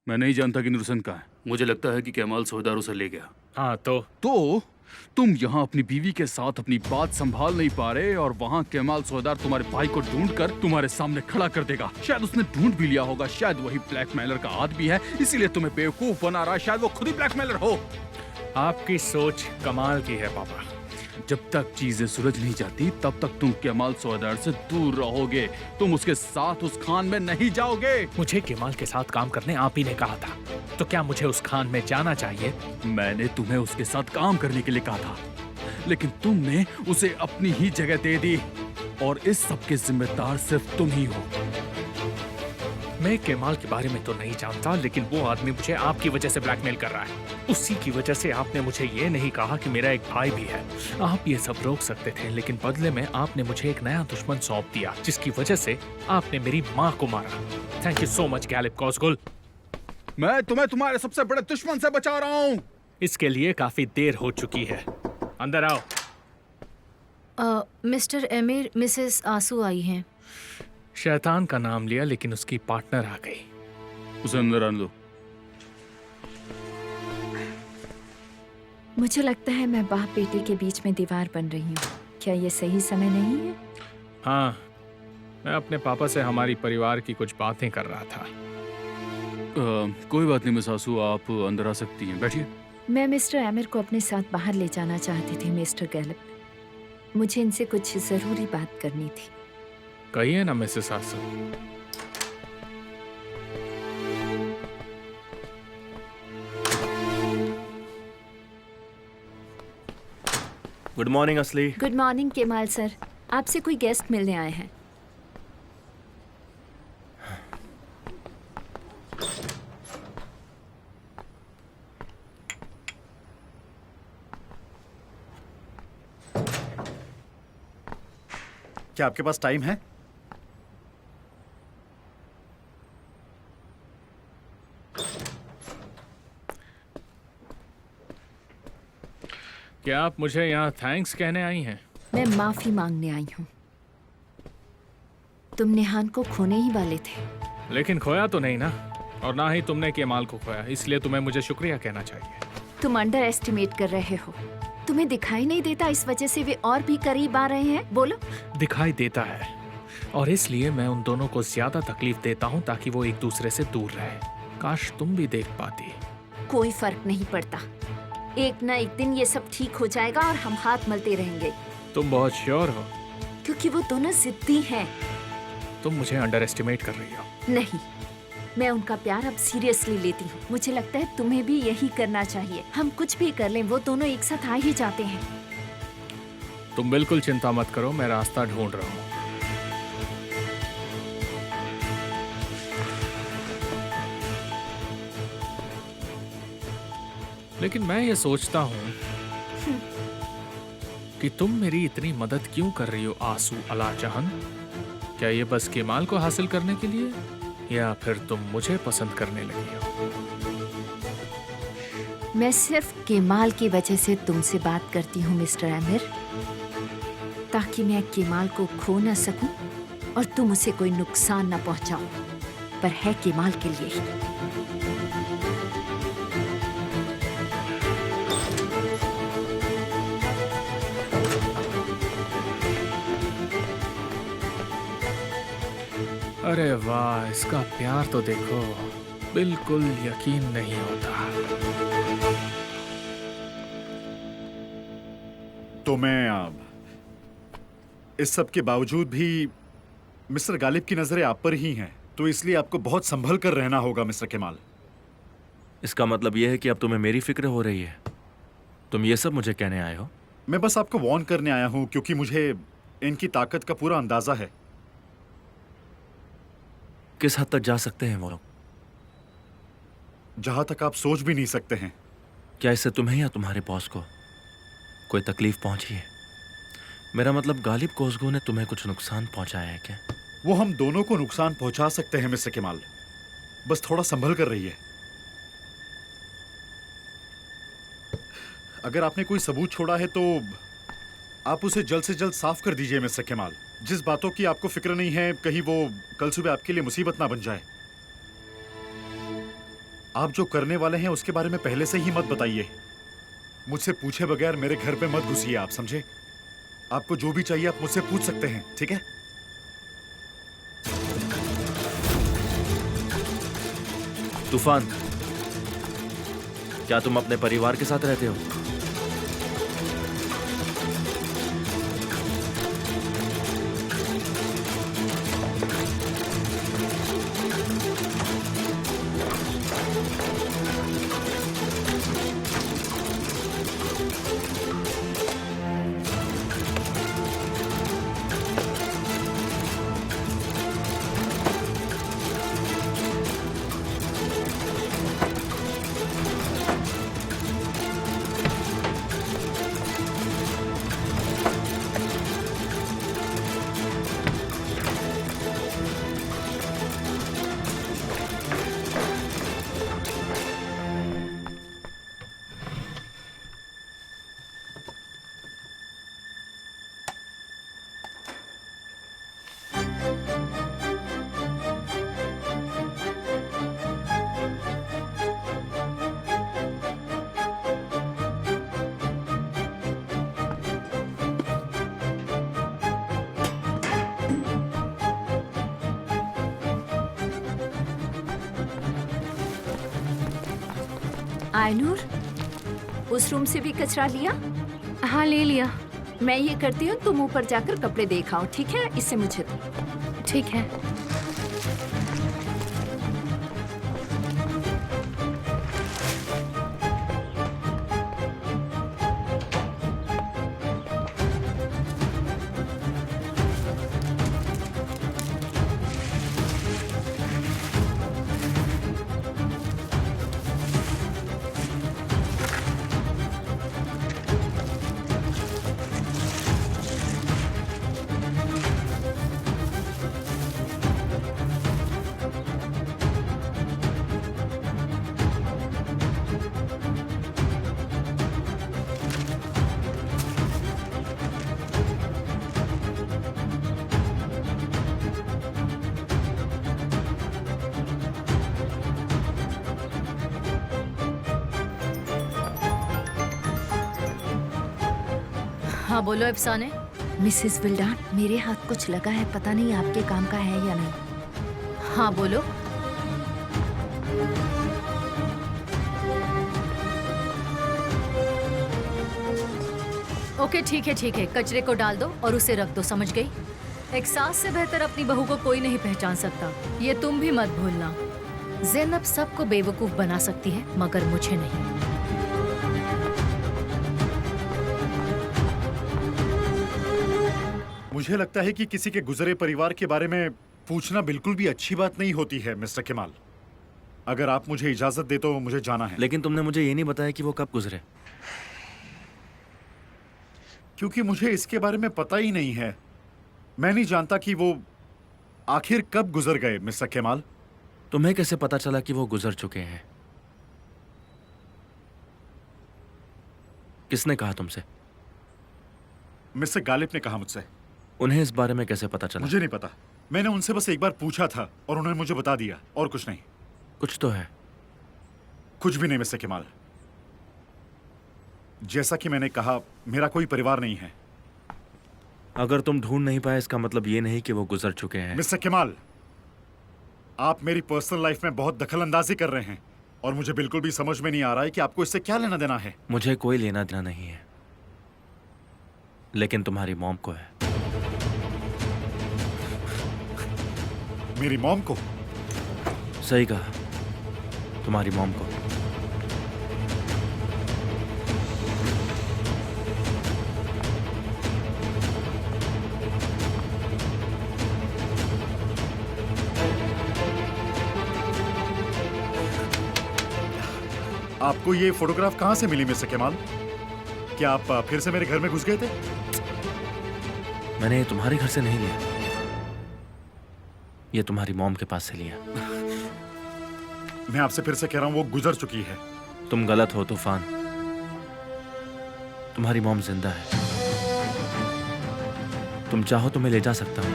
मैं नहीं जानता कि नुरसन कहाँ है। मुझे लगता है कि केमाल सोहदार उसे ले गया। हाँ तो तुम यहाँ अपनी बीवी के साथ अपनी बात संभाल नहीं पा रहे और वहाँ केमाल सोहदार तुम्हारे भाई को ढूंढकर तुम्हारे सामने खड़ा कर देगा। शायद उसने ढूंढ भी लिया होगा, शायद वही ब्लैकमेलर का आदमी है, इसीलिए तुम्हें बेवकूफ बना रहा है। शायद वो खुद ही ब्लैकमेलर हो। आपकी सोच कमाल की है पापा। जब तक चीजें सुलझ नहीं जाती तब तक तुम केमाल सोहदार से दूर रहोगे। तुम उसके साथ उस खान में नहीं जाओगे। मुझे केमाल के साथ काम करने आप ही ने कहा था, तो क्या मुझे उस खान में जाना चाहिए? मैंने तुम्हें उसके साथ काम करने के लिए कहा था, लेकिन तुमने उसे अपनी ही जगह दे दी और इस सब के जिम्मेदार सिर्फ तुम ही हो। मैं केमाल के बारे में तो नहीं जानता, लेकिन वो आदमी मुझे आपकी वजह से ब्लैकमेल कर रहा है। उसी की वजह से आपने मुझे ये नहीं कहा कि मेरा एक भाई भी है। आप ये सब रोक सकते थे, लेकिन बदले में आपने मुझे एक नया दुश्मन सौंप दिया, जिसकी वजह से आपने मेरी माँ को मारा। Thank you so much Ghalib कॉसगुल। मैं तुम्हें तुम्हारे सबसे बड़े दुश्मन से बचा रहा हूँ। इसके लिए काफी देर हो चुकी है। अंदर आओ। मिस्टर एमिर, मिसेस आंसू आई हैं। शैतान का नाम लिया, लेकिन उसकी पार्टनर आ गई। उसे अंदर आने दो। मुझे लगता है मैं बाप बेटे के बीच में दीवार बन रही हूँ। क्या ये सही समय नहीं है? हाँ, मैं अपने पापा से हमारी परिवार की कुछ बातें कर रहा था। कोई बात नहीं मिस आंसू, आप अंदर आ सकती हैं, बैठिए। मैं मिस्टर आमिर को अपने साथ बाहर ले जाना चाहती थी मिस्टर गैलिब। मुझे इनसे कुछ जरूरी बात करनी थी। कहिए ना मिसेस आंसू। गुड मॉर्निंग असली। गुड मॉर्निंग केमाल सर, आपसे कोई गेस्ट मिलने आए हैं। क्या आपके पास टाइम है? क्या आप मुझे यहाँ थैंक्स कहने आई हैं? मैं माफी मांगने आई हूँ। तुम नेहान को खोने ही वाले थे। लेकिन खोया तो नहीं ना, और ना ही तुमने केमाल को खोया, इसलिए तुम्हें मुझे शुक्रिया कहना चाहिए। तुम अंडर एस्टिमेट कर रहे हो। तुम्हें दिखाई नहीं देता इस वजह से वे और भी करीब आ रहे हैं? बोलो। दिखाई देता है, और इसलिए मैं उन दोनों को ज्यादा तकलीफ देता हूँ ताकि वो एक दूसरे से दूर रहे। काश तुम भी देख पाती। कोई फर्क नहीं पड़ता, एक ना एक दिन ये सब ठीक हो जाएगा और हम हाथ मलते रहेंगे। तुम बहुत श्योर हो? क्योंकि वो दोनों जिद्दी हैं। तुम मुझे अंडर एस्टिमेट कर रही हो। नहीं, मैं उनका प्यार अब सीरियसली लेती हूँ। मुझे लगता है तुम्हें भी यही करना चाहिए। हम कुछ भी कर लें, वो दोनों एक साथ आ ही जाते हैं। तुम बिल्कुल चिंता मत करो, मैं रास्ता ढूंढ रहा हूँ। लेकिन मैं ये सोचता हूँ कि तुम मेरी इतनी मदद क्यों कर रही हो आंसू अला जहान? क्या ये बस केमाल को हासिल करने के लिए, या फिर तुम मुझे पसंद करने लगी हो? मैं सिर्फ केमाल की वजह से तुमसे बात करती हूँ मिस्टर आमिर, ताकि मैं केमाल को खो न सकूं और तुम उसे कोई नुकसान न पहुंचाओ, पर है केमाल के लिए ही। अरे वाह, इसका प्यार तो देखो, बिल्कुल यकीन नहीं होता। तो मैं इस सब के बावजूद भी मिस्टर गालिब की नजरें आप पर ही हैं, तो इसलिए आपको बहुत संभल कर रहना होगा मिस्टर केमाल। इसका मतलब यह है कि अब तुम्हें मेरी फिक्र हो रही है? तुम ये सब मुझे कहने आए हो? मैं बस आपको वार्न करने आया हूं, क्योंकि मुझे इनकी ताकत का पूरा अंदाजा है। किस हद तक जा सकते हैं वो लोग? जहां तक आप सोच भी नहीं सकते हैं। क्या इससे तुम्हें या तुम्हारे बॉस को कोई तकलीफ पहुंची है? मेरा मतलब गालिब कोसगू ने तुम्हें कुछ नुकसान पहुंचाया है क्या? वो हम दोनों को नुकसान पहुंचा सकते हैं मिस्टर केमाल, बस थोड़ा संभल कर रहिए। अगर आपने कोई सबूत छोड़ा है तो आप उसे जल्द से जल्द साफ कर दीजिए मिस्टर केमाल। जिस बातों की आपको फिक्र नहीं है, कहीं वो कल सुबह आपके लिए मुसीबत ना बन जाए। आप जो करने वाले हैं उसके बारे में पहले से ही मत बताइए। मुझसे पूछे बगैर मेरे घर पे मत घुसिए, आप समझे? आपको जो भी चाहिए आप मुझसे पूछ सकते हैं, ठीक है? तूफान, क्या तुम अपने परिवार के साथ रहते हो? आयनूर, उस रूम से भी कचरा लिया? हाँ, ले लिया। मैं ये करती हूँ, तुम ऊपर जाकर कपड़े देख आओ, ठीक है? इससे मुझे दो। ठीक है। हाँ बोलो अफसाने। मिसेस विल्डान, मेरे हाथ कुछ लगा है, पता नहीं आपके काम का है या नहीं। हाँ बोलो। ओके ठीक है, कचरे को डाल दो और उसे रख दो, समझ गई? एक सास से बेहतर अपनी बहू को कोई नहीं पहचान सकता, ये तुम भी मत भूलना। ज़ैनब सबको बेवकूफ बना सकती है मगर मुझे नहीं। मुझे लगता है कि किसी के गुजरे परिवार के बारे में पूछना बिल्कुल भी अच्छी बात नहीं होती है मिस्टर केमाल। अगर आप मुझे इजाजत दे तो मुझे जाना है। लेकिन तुमने मुझे ये नहीं बताया कि वो कब गुजरे। क्योंकि मुझे इसके बारे में पता ही नहीं है। मैं नहीं जानता कि वो आखिर कब गुजर गए मिस्टर केमाल। तुम्हें कैसे पता चला कि वो गुजर चुके हैं? किसने कहा तुमसे? मिस्टर गालिब ने कहा मुझसे। उन्हें इस बारे में कैसे पता चला? मुझे नहीं पता, मैंने उनसे बस एक बार पूछा था और उन्होंने मुझे बता दिया, और कुछ नहीं। कुछ तो है। कुछ भी नहीं मिस्टर केमाल। जैसा कि मैंने कहा, मेरा कोई परिवार नहीं है। अगर तुम ढूंढ नहीं पाए इसका मतलब ये नहीं कि वो गुजर चुके हैं। मिस्टर केमाल, आप मेरी पर्सनल लाइफ में बहुत दखल अंदाजी कर रहे हैं और मुझे बिल्कुल भी समझ में नहीं आ रहा है कि आपको इससे क्या लेना देना है। मुझे कोई लेना देना नहीं है, लेकिन तुम्हारी मॉम को है। मेरी मॉम को? सही कहा, तुम्हारी मॉम को। आपको ये फोटोग्राफ कहां से मिली मिस्टर केमाल? क्या आप फिर से मेरे घर में घुस गए थे? मैंने ये तुम्हारे घर से नहीं लिया, ये तुम्हारी मॉम के पास से लिया। मैं आपसे फिर से कह रहा हूं, वो गुजर चुकी है। तुम गलत हो तूफान, तुम्हारी मॉम जिंदा है। तुम चाहो तो मैं ले जा सकता हूं।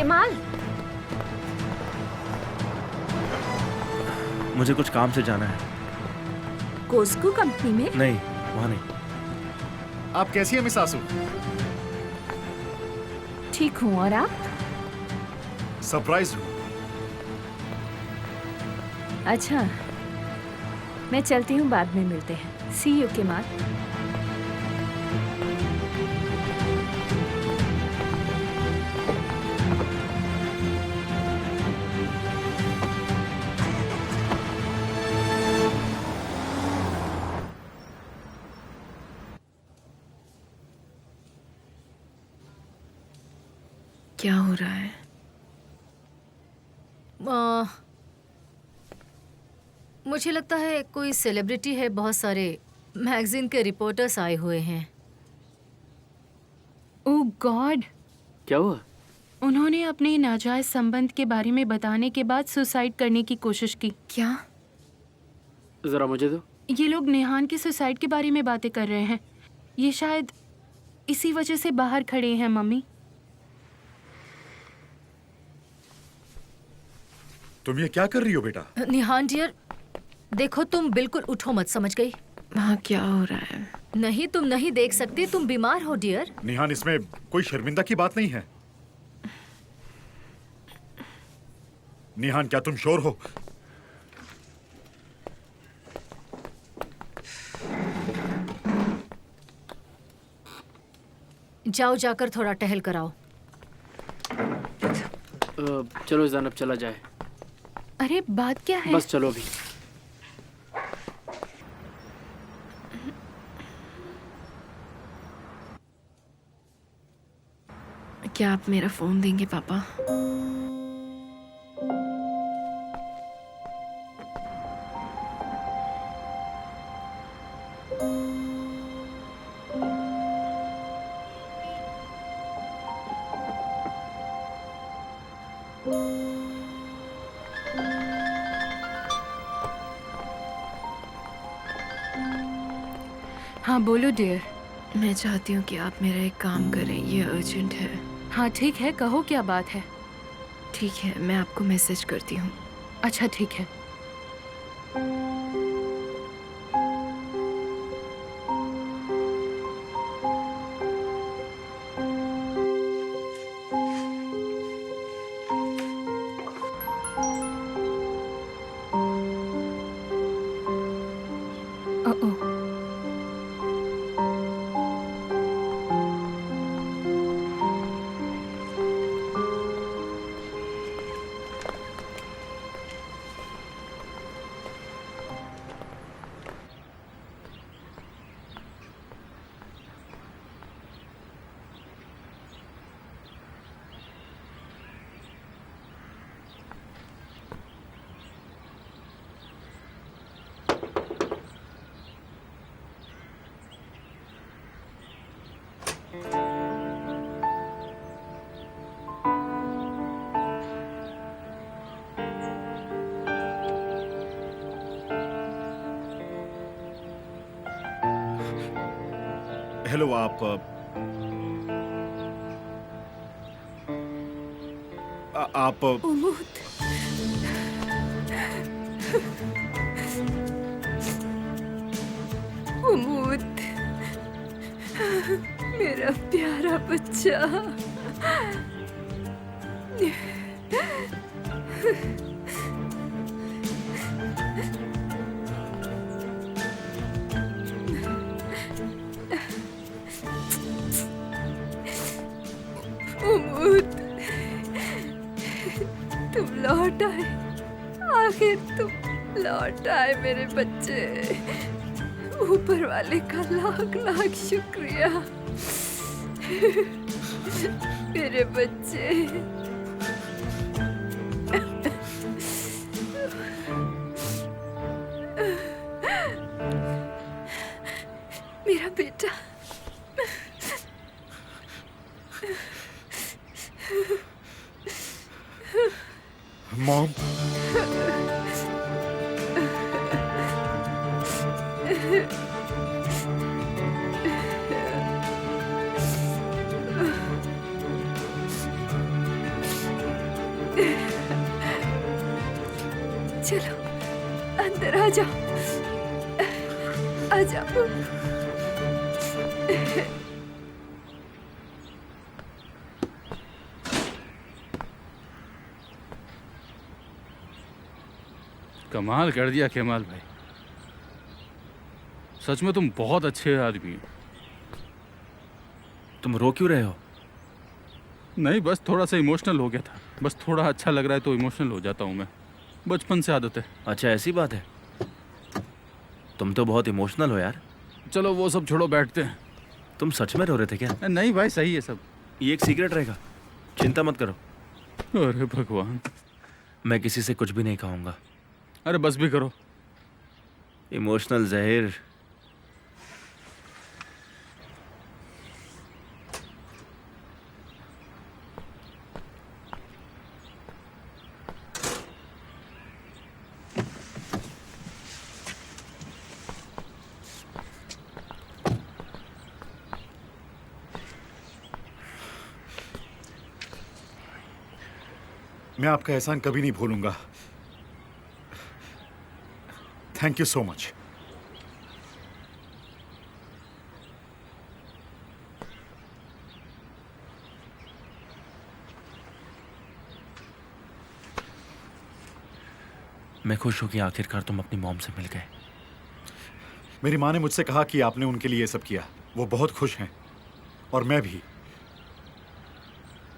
केमाल, मुझे कुछ काम से जाना है। कोस्को कंपनी में? नहीं, वहाँ नहीं। आप कैसी हैं मिस आसू? ठीक हूँ, और आप? सरप्राइज हूँ। अच्छा, मैं चलती हूँ, बाद में मिलते हैं। सी यू केमाल। क्या हो रहा है? मुझे लगता है कोई सेलिब्रिटी है, बहुत सारे मैगजीन के रिपोर्टर्स आए हुए हैं। ओह गॉड, क्या हुआ? उन्होंने अपने नाजायज संबंध के बारे में बताने के बाद सुसाइड करने की कोशिश की। क्या? जरा मुझे दो। ये लोग नेहान के सुसाइड के बारे में बातें कर रहे हैं। ये शायद इसी वजह से बाहर खड़े हैं। मम्मी, तुम ये क्या कर रही हो बेटा? निहान डियर, देखो तुम बिल्कुल उठो मत, समझ गई? वहाँ क्या हो रहा है? नहीं, तुम नहीं देख सकती, तुम बीमार हो डियर। निहान, इसमें कोई शर्मिंदा की बात नहीं है। निहान, क्या तुम श्योर हो? जाओ, जाकर थोड़ा टहल कर आओ। चलो ज़ैनब, चला जाए। अरे बात क्या है? बस चलो अभी। क्या आप मेरा फोन देंगे पापा? हाँ बोलो डियर। मैं चाहती हूँ कि आप मेरा एक काम करें, ये अर्जेंट है। हाँ ठीक है, कहो क्या बात है। ठीक है, मैं आपको मैसेज करती हूँ। अच्छा ठीक है। ओह, हेलो, आप उमूद, उमूद, मेरा प्यारा बच्चा। उमूद, तुम लौट आए, आखिर तुम लौट आए मेरे बच्चे। ऊपर वाले का लाख लाख शुक्रिया मेरे बच्चे। मेरा बेटा। मॉम, चलो अंदर आ जाओ, आ जाओ। कमाल कर दिया केमाल भाई, सच में तुम बहुत अच्छे आदमी हो। तुम रो क्यों रहे हो? नहीं, बस थोड़ा सा इमोशनल हो गया था। बस थोड़ा अच्छा लग रहा है तो इमोशनल हो जाता हूँ मैं, बचपन से आदत है। अच्छा ऐसी बात है। तुम तो बहुत इमोशनल हो यार। चलो वो सब छोड़ो, बैठते हैं। तुम सच में रो रहे थे क्या? नहीं भाई, सही है सब। ये एक सीक्रेट रहेगा, चिंता मत करो। अरे भगवान। मैं किसी से कुछ भी नहीं कहूंगा। अरे बस भी करो। इमोशनल जहीर। मैं आपका एहसान कभी नहीं भूलूंगा। Thank you so much. मैं खुश हूं कि आखिरकार तुम अपनी मॉम से मिल गए। मेरी माँ ने मुझसे कहा कि आपने उनके लिए ये सब किया। वो बहुत खुश हैं और मैं भी।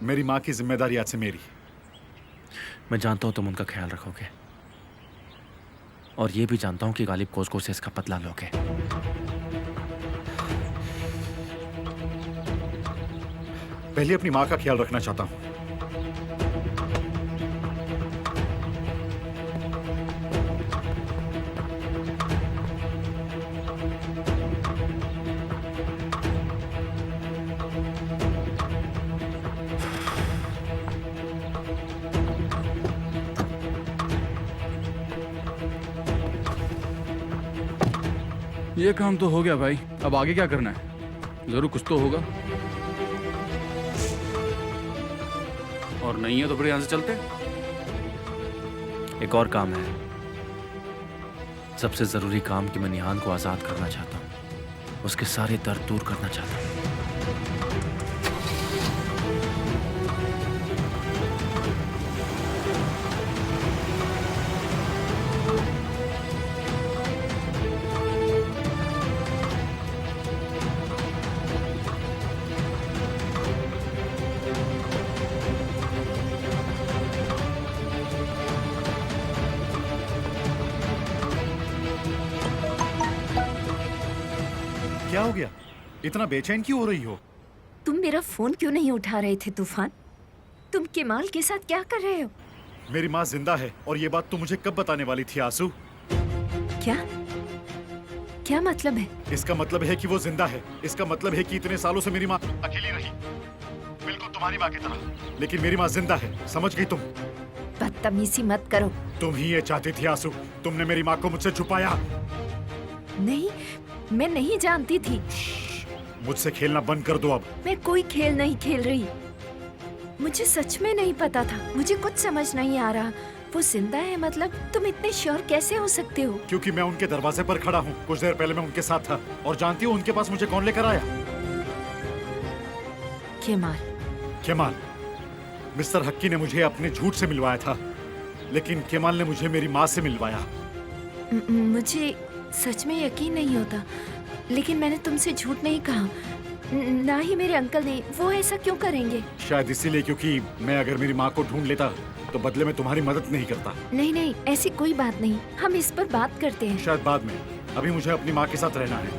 मेरी माँ की जिम्मेदारी आज से मेरी। मैं जानता हूं तुम उनका ख्याल रखोगे और ये भी जानता हूं कि गालिब कोसको से इसका बदला लोगे। पहले अपनी माँ का ख्याल रखना चाहता हूँ। ये काम तो हो गया भाई, अब आगे क्या करना है? जरूर कुछ तो होगा, और नहीं है तो फिर यहाँ से चलते। एक और काम है, सबसे जरूरी काम कि मैं निहान को आजाद करना चाहता हूँ, उसके सारे दर्द दूर करना चाहता हूँ। क्या हो गया? इतना बेचैन क्यों हो रही हो? तुम मेरा फोन क्यों नहीं उठा रहे थे तूफान? तुम केमाल के साथ क्या कर रहे हो? मेरी माँ जिंदा है और ये बात तुम मुझे कब बताने वाली थी आंसू? क्या क्या मतलब है? इसका मतलब है कि वो जिंदा है। इसका मतलब है कि इतने सालों से मेरी माँ अकेली रही, बिल्कुल तुम्हारी माँ की तरह। लेकिन मेरी माँ जिंदा है, समझ गई तुम? बदतमीजी मत करो। तुम ही ये चाहती थी आंसू। तुमने मेरी माँ को मुझसे छुपाया। नहीं, मैं नहीं जानती थी। मुझसे खेलना बंद कर दो अब। मैं कोई खेल नहीं खेल रही। मुझे सच में नहीं पता था। मुझे कुछ समझ नहीं आ रहा। वो जिंदा है मतलब? तुम इतने श्योर कैसे हो सकते हो? क्योंकि मैं उनके दरवाजे पर खड़ा हूँ। कुछ देर पहले मैं उनके साथ था और जानती हूँ उनके पास मुझे कौन लेकर आया? केमाल। केमाल। मिस्टर हक्की ने मुझे अपने झूठ से मिलवाया था, लेकिन केमाल ने मुझे मेरी माँ से मिलवाया। मुझे सच में यकीन नहीं होता, लेकिन मैंने तुमसे झूठ नहीं कहा, ना ही मेरे अंकल ने। वो ऐसा क्यों करेंगे? शायद इसीलिए क्योंकि मैं अगर मेरी माँ को ढूंढ लेता तो बदले में तुम्हारी मदद नहीं करता। नहीं नहीं, ऐसी कोई बात नहीं। हम इस पर बात करते हैं। शायद बाद में। अभी मुझे अपनी माँ के साथ रहना है।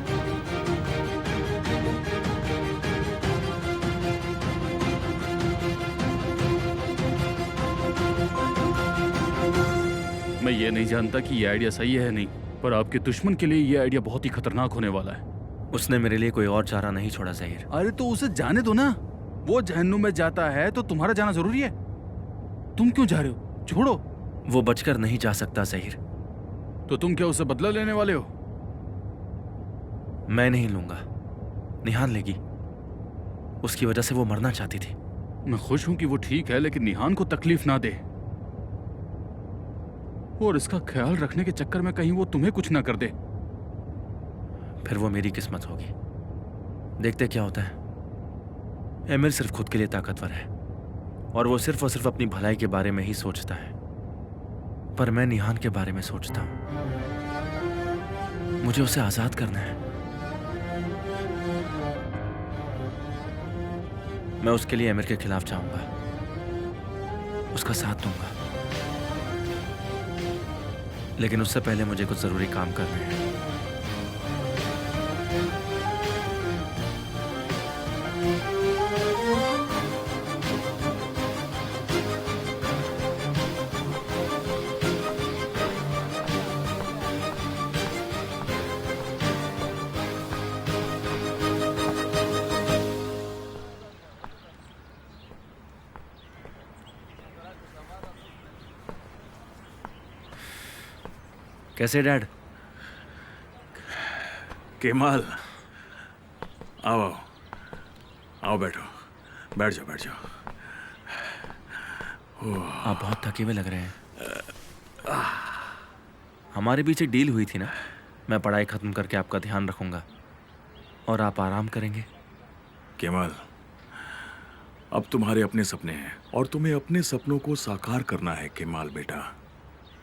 मैं ये नहीं जानता कि ये आइडिया सही है नहीं, पर आपके दुश्मन के लिए ये आइडिया बहुत ही खतरनाक होने वाला है। उसने मेरे लिए कोई और चारा नहीं छोड़ा ज़हीर। अरे तो उसे जाने दो ना। वो जहन्नुम में जाता है तो तुम्हारा जाना जरूरी है? तुम क्यों जा रहे हो? छोड़ो। वो बचकर नहीं जा सकता ज़हीर। तो तुम क्या उससे बदला लेने वाले हो? मैं नहीं लूंगा, निहान लेगी। उसकी वजह से वो मरना चाहती थी। मैं खुश हूं कि वो ठीक है, लेकिन निहान को तकलीफ ना दे। और इसका ख्याल रखने के चक्कर में कहीं वो तुम्हें कुछ ना कर दे। फिर वो मेरी किस्मत होगी। देखते क्या होता है। एमिर सिर्फ खुद के लिए ताकतवर है और वो सिर्फ और सिर्फ अपनी भलाई के बारे में ही सोचता है, पर मैं निहान के बारे में सोचता हूं। मुझे उसे आजाद करना है। मैं उसके लिए एमिर के खिलाफ जाऊंगा, उसका साथ दूंगा, लेकिन उससे पहले मुझे कुछ जरूरी काम करने हैं। कैसे डैड? केमाल, आओ आओ आओ, बैठो, बैठ जाओ बैठ जाओ। आप बहुत थके हुए लग रहे हैं। हमारे बीच एक डील हुई थी ना, मैं पढ़ाई खत्म करके आपका ध्यान रखूंगा और आप आराम करेंगे। केमाल, अब तुम्हारे अपने सपने हैं और तुम्हें अपने सपनों को साकार करना है। केमाल बेटा,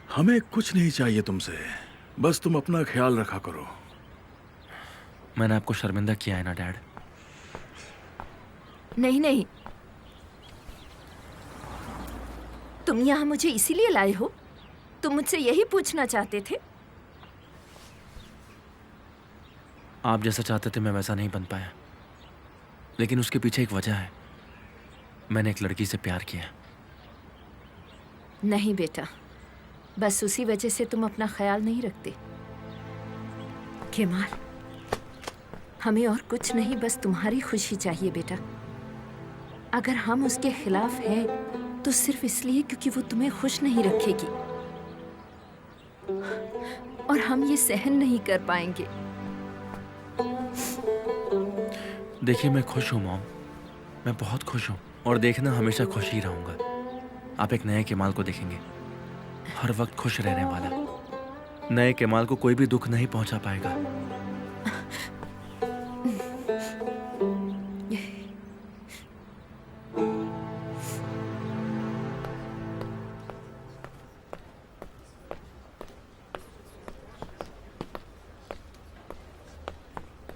हमें कुछ नहीं चाहिए तुमसे, बस तुम अपना ख्याल रखा करो। मैंने आपको शर्मिंदा किया है ना डैड? नहीं नहीं, तुम यहाँ मुझे इसीलिए लाए हो? तुम मुझसे यही पूछना चाहते थे? आप जैसा चाहते थे मैं वैसा नहीं बन पाया, लेकिन उसके पीछे एक वजह है। मैंने एक लड़की से प्यार किया। नहीं बेटा, बस उसी वजह से तुम अपना ख्याल नहीं रखते। केमाल, हमें और कुछ नहीं, बस तुम्हारी खुशी चाहिए बेटा। अगर हम उसके खिलाफ हैं तो सिर्फ इसलिए क्योंकि वो तुम्हें खुश नहीं रखेगी, और हम ये सहन नहीं कर पाएंगे। देखिए, मैं खुश हूँ मॉम, मैं बहुत खुश हूँ, और देखना हमेशा खुश ही रहूंगा। आप एक नए केमाल को देखेंगे, हर वक्त खुश रहने वाला। नए केमाल को कोई भी दुख नहीं पहुंचा पाएगा।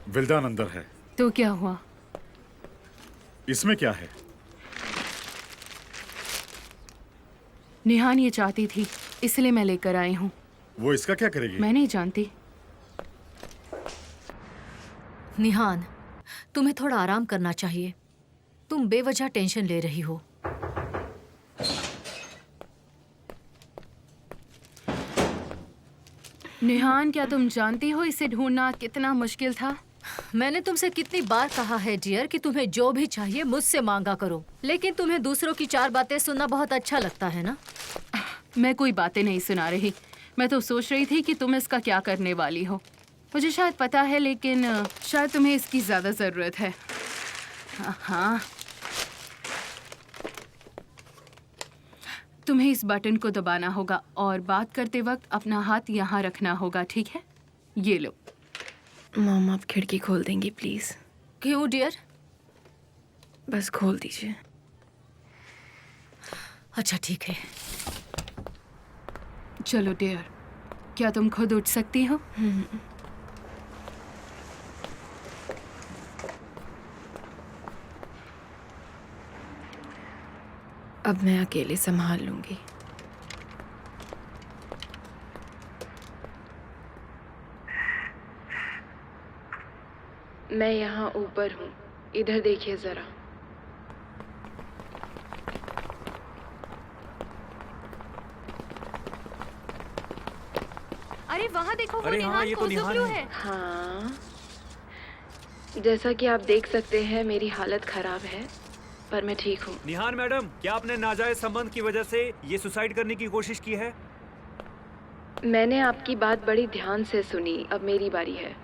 विल्दान अंदर है। तो क्या हुआ? इसमें क्या है? निहान ये चाहती थी, इसलिए मैं लेकर आई हूँ। वो इसका क्या करेगी? मैं नहीं जानती। निहान, तुम्हें थोड़ा आराम करना चाहिए। तुम बेवजह टेंशन ले रही हो। निहान, क्या तुम जानती हो इसे ढूंढना कितना मुश्किल था? मैंने तुमसे कितनी बार कहा है डियर कि तुम्हें जो भी चाहिए मुझसे मांगा करो, लेकिन तुम्हें दूसरों की चार बातें सुनना बहुत अच्छा लगता है ना? मैं कोई बातें नहीं सुना रही। मैं तो सोच रही थी कि तुम इसका क्या करने वाली हो। मुझे शायद पता है, लेकिन शायद तुम्हें इसकी ज्यादा जरूरत है। हाँ, तुम्हें इस बटन को दबाना होगा और बात करते वक्त अपना हाथ यहाँ रखना होगा, ठीक है? ये लो। मॉम, आप खिड़की खोल देंगी प्लीज? क्यों डियर? बस खोल दीजिए। अच्छा ठीक है। चलो डियर, क्या तुम खुद उठ सकती हो? अब मैं अकेले संभाल लूंगी। मैं यहाँ ऊपर हूँ, इधर देखिए जरा। अरे वहाँ देखो, वो अरे हाँ, ये तो निहान है। हाँ, जैसा कि आप देख सकते हैं मेरी हालत खराब है, पर मैं ठीक हूँ। निहान मैडम, क्या आपने नाजायज संबंध की वजह से ये सुसाइड करने की कोशिश की है? मैंने आपकी बात बड़ी ध्यान से सुनी। अब मेरी बारी है।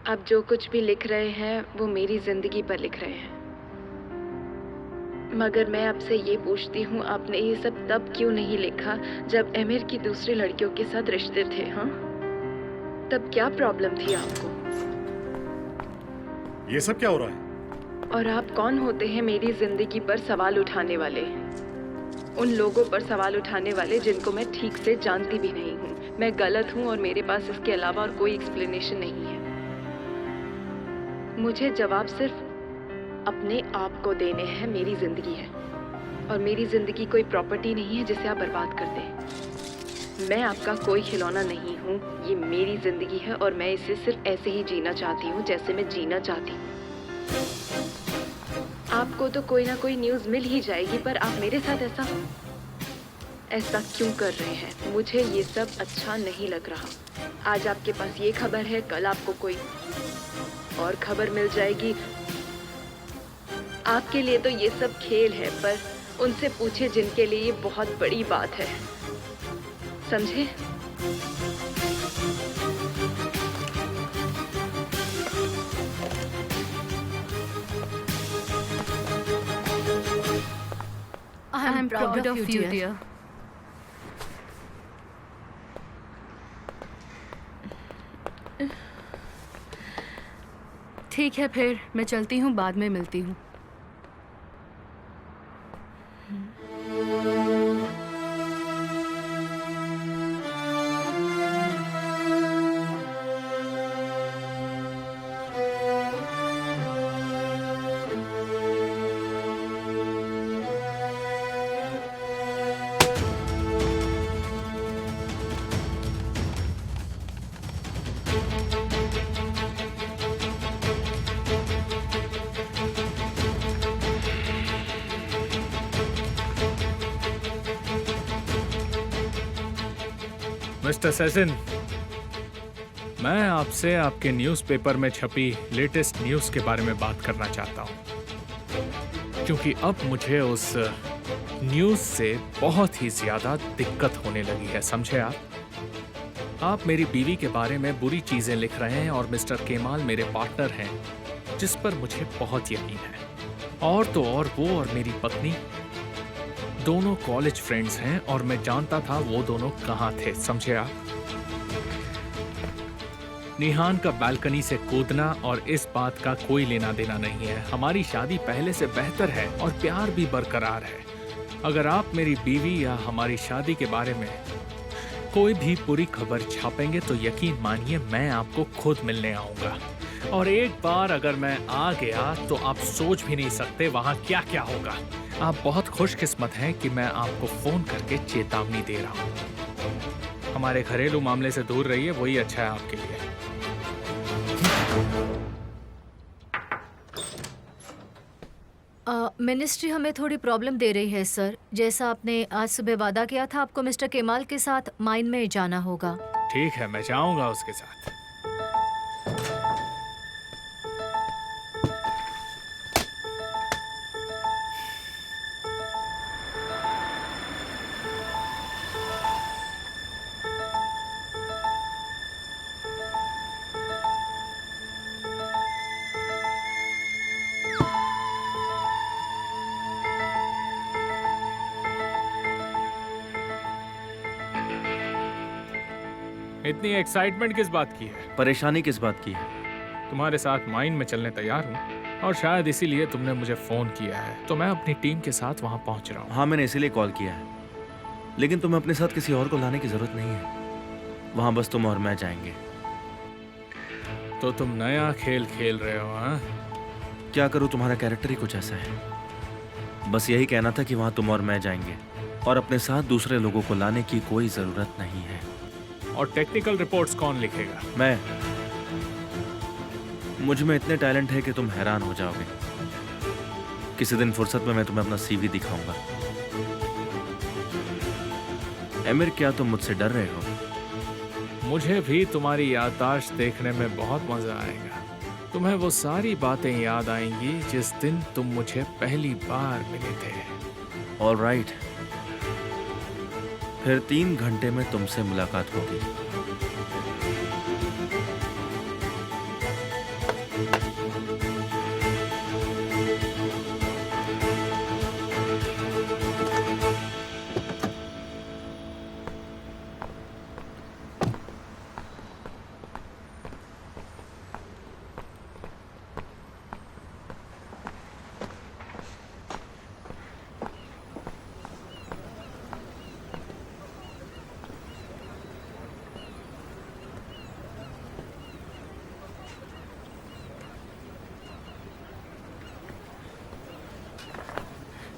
आप जो कुछ भी लिख रहे हैं वो मेरी जिंदगी पर लिख रहे हैं। मगर मैं आपसे ये पूछती हूँ, आपने ये सब तब क्यों नहीं लिखा जब एमिर की दूसरी लड़कियों के साथ रिश्ते थे? हाँ, तब क्या प्रॉब्लम थी आपको? ये सब क्या हो रहा है? और आप कौन होते हैं मेरी जिंदगी पर सवाल उठाने वाले? उन लोगों पर सवाल उठाने वाले जिनको मैं ठीक से जानती भी नहीं हूँ। मैं गलत हूँ और मेरे पास इसके अलावा और कोई एक्सप्लेनेशन नहीं है। मुझे जवाब सिर्फ अपने आप को देने हैं। मेरी जिंदगी है और मेरी जिंदगी कोई प्रॉपर्टी नहीं है जिसे आप बर्बाद कर दें। मैं आपका कोई खिलौना नहीं हूँ। ये मेरी जिंदगी है और मैं इसे सिर्फ ऐसे ही जीना चाहती हूँ जैसे मैं जीना चाहती हूँ। आपको तो कोई ना कोई न्यूज़ मिल ही जाएगी, पर आप मेरे साथ ऐसा क्यों कर रहे हैं? मुझे ये सब अच्छा नहीं लग रहा। आज आपके पास ये खबर है, कल आपको कोई और खबर मिल जाएगी। आपके लिए तो ये सब खेल है, पर उनसे पूछे जिनके लिए ये बहुत बड़ी बात है। समझे? I am proud of you, dear. ठीक है, फिर मैं चलती हूँ, बाद में मिलती हूँ। मिस्टर सेसन, मैं आपसे आपके न्यूज़पेपर में छपी लेटेस्ट न्यूज़ के बारे में बात करना चाहता हूं, क्योंकि अब मुझे उस न्यूज़ से बहुत ही ज़्यादा दिक्कत होने लगी है। समझे आप मेरी बीवी के बारे में बुरी चीज़ें लिख रहे हैं और मिस्टर केमाल मेरे पार्टनर हैं, जिस पर मुझे बहुत यकीन है। और तो और वो और मेरी पत्नी दोनों कॉलेज फ्रेंड्स हैं और मैं जानता था वो दोनों कहाँ थे। समझे आप? निहान का बालकनी से कूदना और इस बात का कोई लेना देना नहीं है। हमारी शादी पहले से बेहतर है और प्यार भी बरकरार है। अगर आप मेरी बीवी या हमारी शादी के बारे में कोई भी बुरी खबर छापेंगे तो यकीन मानिए मैं आपको खुद मिलने आऊंगा। और एक बार अगर मैं आ गया तो आप सोच भी नहीं सकते वहां क्या क्या होगा। आप बहुत खुशकिस्मत हैं कि मैं आपको फोन करके चेतावनी दे रहा हूं। हमारे घरेलू मामले से दूर रहिए, वही अच्छा है आपके लिए। मिनिस्ट्री हमें थोड़ी प्रॉब्लम दे रही है सर। जैसा आपने आज सुबह वादा किया था, आपको मिस्टर केमाल के साथ माइन में जाना होगा। ठीक है, मैं जाऊंगा उसके साथ। इतनी एक्साइटमेंट किस बात की है? परेशानी किस बात की है? तुम्हारे साथ माइन में चलने तैयार हूँ और शायद इसीलिए तुमने मुझे फोन किया है, तो मैं अपनी टीम के साथ वहाँ पहुँच रहा हूँ। हाँ, मैंने इसीलिए कॉल किया है, लेकिन तुम्हें अपने साथ किसी और को लाने की जरूरत नहीं है। वहाँ बस तुम और मैं जाएंगे। तो तुम नया खेल खेल रहे हो? हाँ, क्या करूँ, तुम्हारा कैरेक्टर ही कुछ ऐसा है। बस यही कहना था कि वहाँ तुम और मैं जाएंगे और अपने साथ दूसरे लोगों को लाने की कोई जरूरत नहीं है। और टेक्निकल रिपोर्ट्स कौन लिखेगा? मैं। मुझ में इतने टैलेंट है कि तुम हैरान हो जाओगे। किसी दिन फुर्सत में मैं तुम्हें अपना सीवी दिखाऊंगा। एमिर, क्या तुम मुझसे डर रहे हो? मुझे भी तुम्हारी याददाश्त देखने में बहुत मजा आएगा। तुम्हें वो सारी बातें याद आएंगी जिस दिन तुम मुझे पहली बार मिले थे। ऑलराइट, फिर 3 घंटे में तुमसे मुलाकात होगी।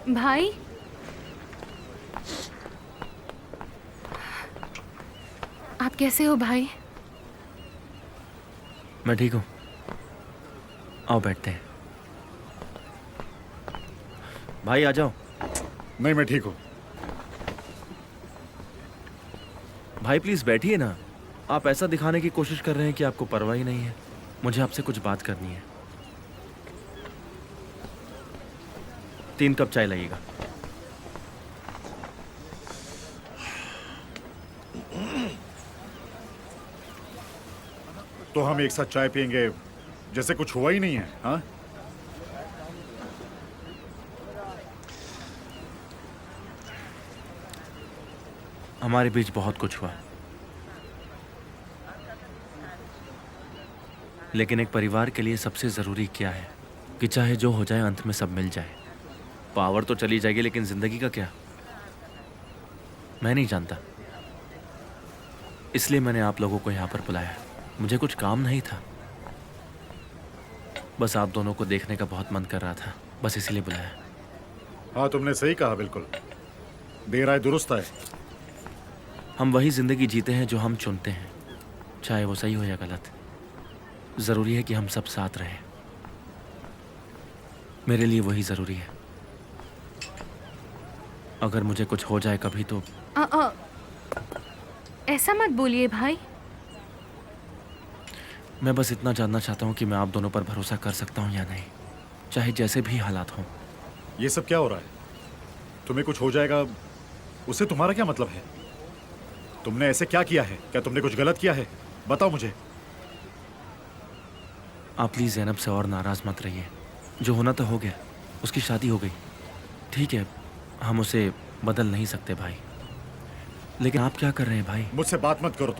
भाई, आप कैसे हो भाई? मैं ठीक हूँ। आओ बैठते हैं। भाई आ जाओ। नहीं, मैं ठीक हूँ। भाई प्लीज बैठिए ना। आप ऐसा दिखाने की कोशिश कर रहे हैं कि आपको परवाह ही नहीं है। मुझे आपसे कुछ बात करनी है। 3 कप चाय लगेगा। तो हम एक साथ चाय पियेंगे जैसे कुछ हुआ ही नहीं है, हाँ? हमारे बीच बहुत कुछ हुआ, लेकिन एक परिवार के लिए सबसे जरूरी क्या है कि चाहे जो हो जाए अंत में सब मिल जाए। पावर तो चली जाएगी, लेकिन जिंदगी का क्या, मैं नहीं जानता। इसलिए मैंने आप लोगों को यहाँ पर बुलाया। मुझे कुछ काम नहीं था, बस आप दोनों को देखने का बहुत मन कर रहा था, बस इसीलिए बुलाया। हाँ, तुमने सही कहा, बिल्कुल। देर आए दुरुस्त आए। हम वही जिंदगी जीते हैं जो हम चुनते हैं, चाहे वो सही हो या गलत। जरूरी है कि हम सब साथ रहें। मेरे लिए वही जरूरी है। अगर मुझे कुछ हो जाए कभी तो ऐसा मत बोलिए भाई। मैं बस इतना जानना चाहता हूँ कि मैं आप दोनों पर भरोसा कर सकता हूँ या नहीं, चाहे जैसे भी हालात हों। ये सब क्या हो रहा है? तुम्हें कुछ हो जाएगा उससे तुम्हारा क्या मतलब है? तुमने ऐसे क्या किया है? क्या तुमने कुछ गलत किया है? बताओ मुझे। आप प्लीज ज़ैनब से और नाराज मत रहिए। जो होना था हो गया, उसकी शादी हो गई, ठीक है। हम उसे बदल नहीं सकते भाई, लेकिन आप क्या कर रहे हैं भाई? मुझसे बात मत करो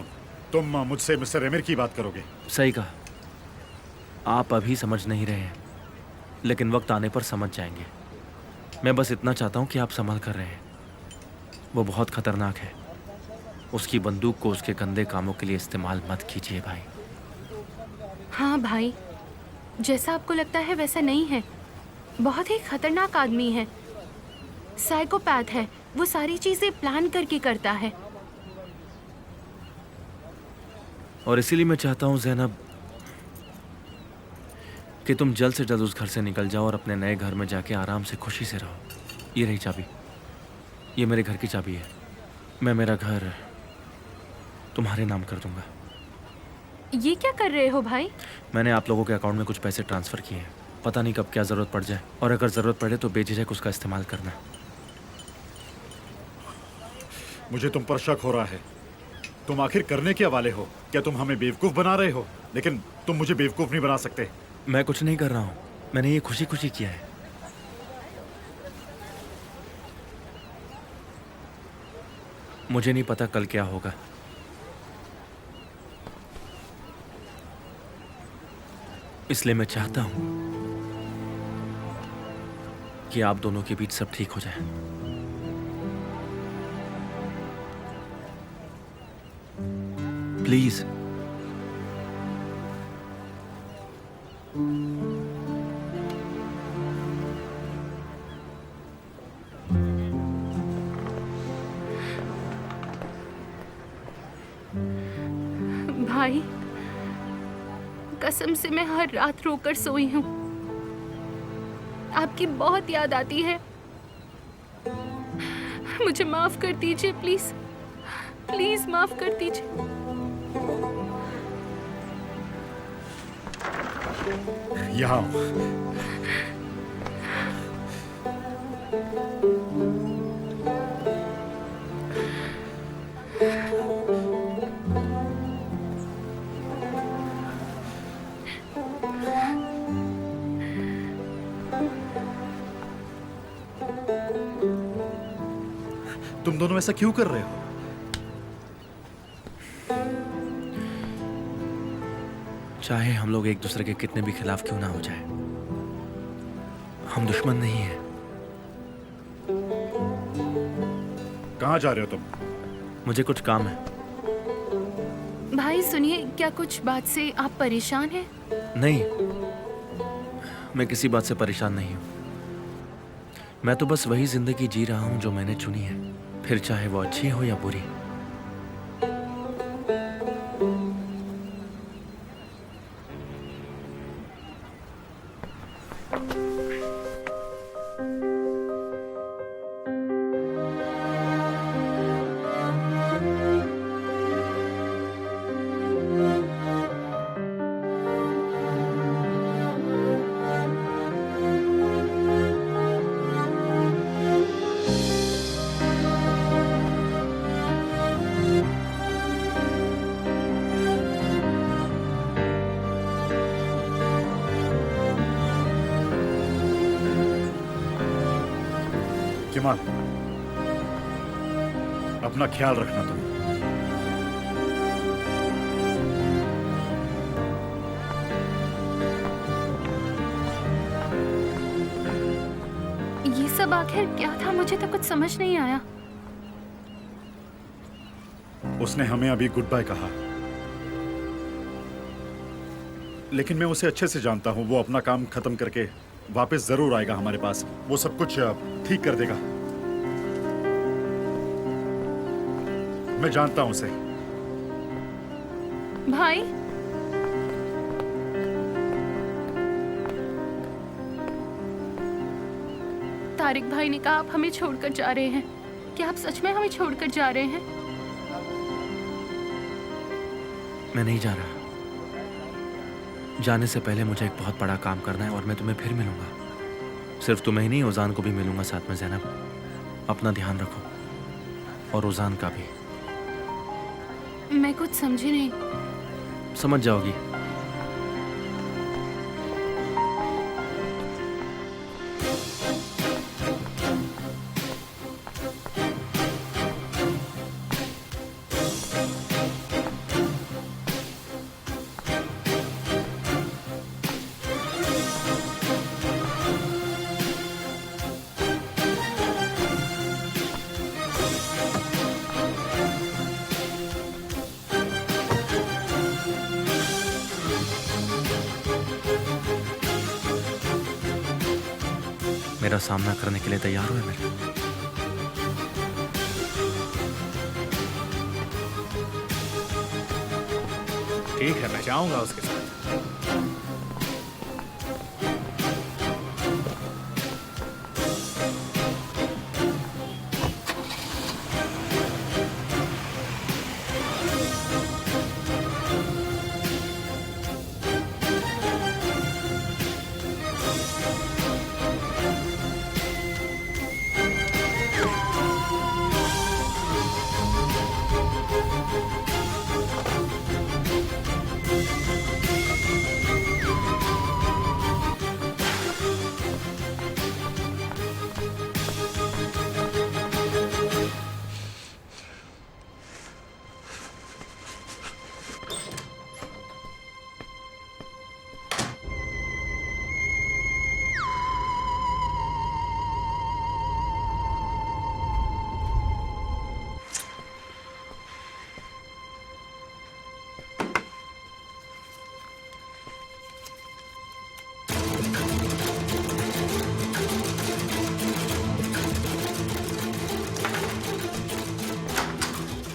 तुम मुझसे मिस्टर एमिर की बात करोगे। सही कहा। आप अभी समझ नहीं रहे हैं, लेकिन वक्त आने पर समझ जाएंगे। मैं बस इतना चाहता हूँ कि आप संभल कर रहे हैं। वो बहुत खतरनाक है। उसकी बंदूक को उसके गंदे कामों के लिए इस्तेमाल मत कीजिए भाई। हाँ भाई, जैसा आपको लगता है वैसा नहीं है। बहुत ही खतरनाक आदमी है, साइकोपैथ है। वो सारी चीजें प्लान करके करता है। और इसीलिए मैं चाहता हूँ ज़ैनब कि तुम जल्द से जल्द उस घर से निकल जाओ और अपने नए घर में जाके आराम से खुशी से रहो। ये रही चाबी, ये मेरे घर की चाबी है। मैं मेरा घर तुम्हारे नाम कर दूंगा। ये क्या कर रहे हो भाई? मैंने आप लोगों के अकाउंट में कुछ पैसे ट्रांसफर किए हैं। पता नहीं कब क्या जरूरत पड़ जाए, और अगर जरूरत पड़े तो बेझिझक उसका इस्तेमाल करना। मुझे तुम पर शक हो रहा है। तुम आखिर करने क्या वाले हो? क्या तुम हमें बेवकूफ बना रहे हो? लेकिन तुम मुझे बेवकूफ नहीं बना सकते। मैं कुछ नहीं कर रहा हूँ, मैंने ये खुशी खुशी किया है। मुझे नहीं पता कल क्या होगा, इसलिए मैं चाहता हूं कि आप दोनों के बीच सब ठीक हो जाए। प्लीज। भाई, कसम से मैं हर रात रोकर सोई हूँ। आपकी बहुत याद आती है। मुझे माफ कर दीजिए प्लीज, प्लीज माफ कर दीजिए। यहाँ आओ। तुम दोनों ऐसा क्यों कर रहे हो? चाहे हम लोग एक दूसरे के कितने भी खिलाफ क्यों ना हो जाए, हम दुश्मन नहीं हैं। कहाँ जा रहे हो तुम? मुझे कुछ काम है। भाई सुनिए, क्या कुछ बात से आप परेशान हैं? नहीं, मैं किसी बात से परेशान नहीं हूं। मैं तो बस वही जिंदगी जी रहा हूँ जो मैंने चुनी है, फिर चाहे वो अच्छी हो या बुरी। केमाल, अपना ख्याल रखना तुम। ये सब आखिर क्या था? मुझे तो कुछ समझ नहीं आया। उसने हमें अभी गुड बाय कहा, लेकिन मैं उसे अच्छे से जानता हूं। वो अपना काम खत्म करके वापस जरूर आएगा हमारे पास। वो सब कुछ ठीक कर देगा। मैं जानता हूं उसे। भाई, तारिक भाई ने कहा आप हमें छोड़कर जा रहे हैं। क्या आप सच में हमें छोड़कर जा रहे हैं? मैं नहीं जा रहा। जाने से पहले मुझे एक बहुत बड़ा काम करना है और मैं तुम्हें फिर मिलूंगा। सिर्फ तुम्हें ही नहीं, ओजान को भी मिलूंगा साथ में। ज़ैनब, अपना ध्यान रखो, और ओजान का भी। मैं कुछ समझी नहीं। समझ जाओगी। मेरा सामना करने के लिए तैयार हो मेरे? ठीक है, मैं जाऊंगा उसके साथ।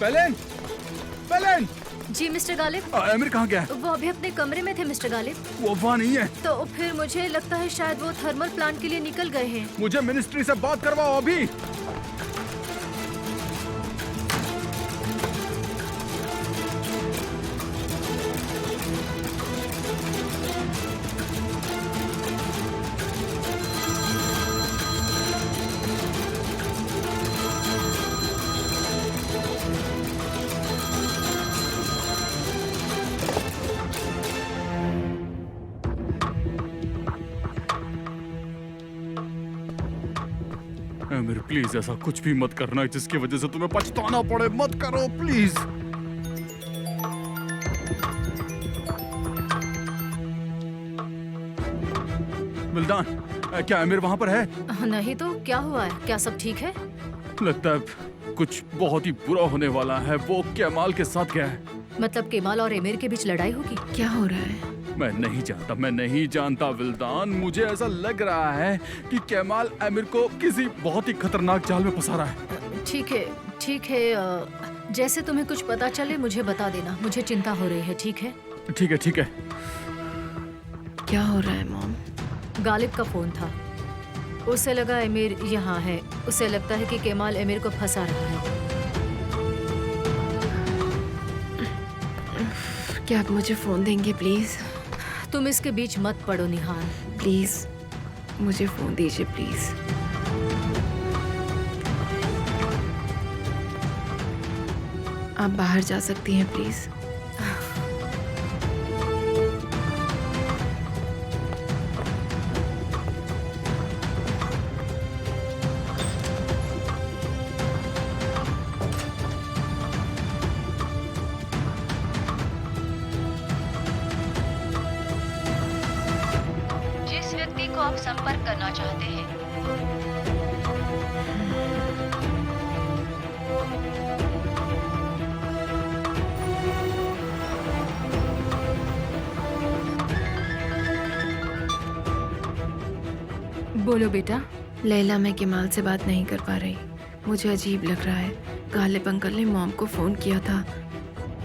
पेलेन, पेलेन। जी मिस्टर गालिब। आमिर कहाँ गया? वो अभी अपने कमरे में थे मिस्टर गालिब। वो वहाँ नहीं है। तो फिर मुझे लगता है शायद वो थर्मल प्लांट के लिए निकल गए हैं। मुझे मिनिस्ट्री से बात करवाओ अभी। आमिर प्लीज ऐसा कुछ भी मत करना जिसकी वजह से तुम्हें पछताना पड़े। मत करो प्लीज। बिल्दान, क्या आमिर वहाँ पर है? नहीं तो क्या हुआ है? क्या सब ठीक है? लगता है कुछ बहुत ही बुरा होने वाला है। वो केमाल के साथ गया है। मतलब केमाल और आमिर के बीच लड़ाई होगी? क्या हो रहा है? मैं नहीं जानता विल्दान। मुझे ऐसा लग रहा है कि केमाल आमिर को किसी बहुत ही खतरनाक जाल में फंसा रहा है। ठीक है जैसे तुम्हें कुछ पता चले मुझे बता देना, मुझे चिंता हो रही है। ठीक है? ठीक है। क्या हो रहा है मॉम? गालिब का फोन था, उसे लगा अमीर यहाँ है, उसे लगता है कि केमाल अमीर को फंसा रहा है। क्या आप मुझे फोन देंगे प्लीज? तुम इसके बीच मत पड़ो निहाल। प्लीज मुझे फोन दीजिए प्लीज। आप बाहर जा सकती हैं प्लीज। जिस व्यक्ति को आप संपर्क करना चाहते हैं बोलो बेटा। लैला, मैं केमाल से बात नहीं कर पा रही। मुझे अजीब लग रहा है। गालिब अंकल ने मॉम को फोन किया था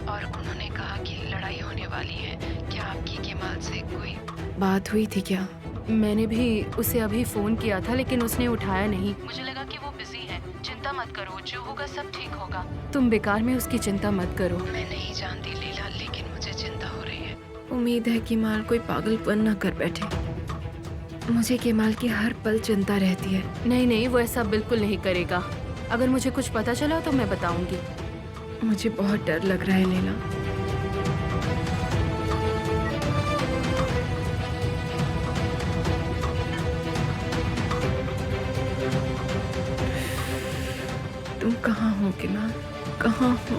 और उन्होंने कहा कि लड़ाई होने वाली है। क्या आपकी केमाल से कोई बात हुई थी क्या? मैंने भी उसे अभी फोन किया था लेकिन उसने उठाया नहीं। मुझे लगा कि वो बिजी है। चिंता मत करो, जो होगा सब ठीक होगा। तुम बेकार में उसकी चिंता मत करो। मैं नहीं जानती लैला, लेकिन मुझे चिंता हो रही है। उम्मीद है कि केमाल कोई पागलपन न कर बैठे। मुझे केमाल की हर पल चिंता रहती है। नहीं, वो ऐसा बिल्कुल नहीं करेगा। अगर मुझे कुछ पता चला तो मैं बताऊंगी। मुझे बहुत डर लग रहा है लैला। तुम कहाँ हो केमाल? कहाँ हो?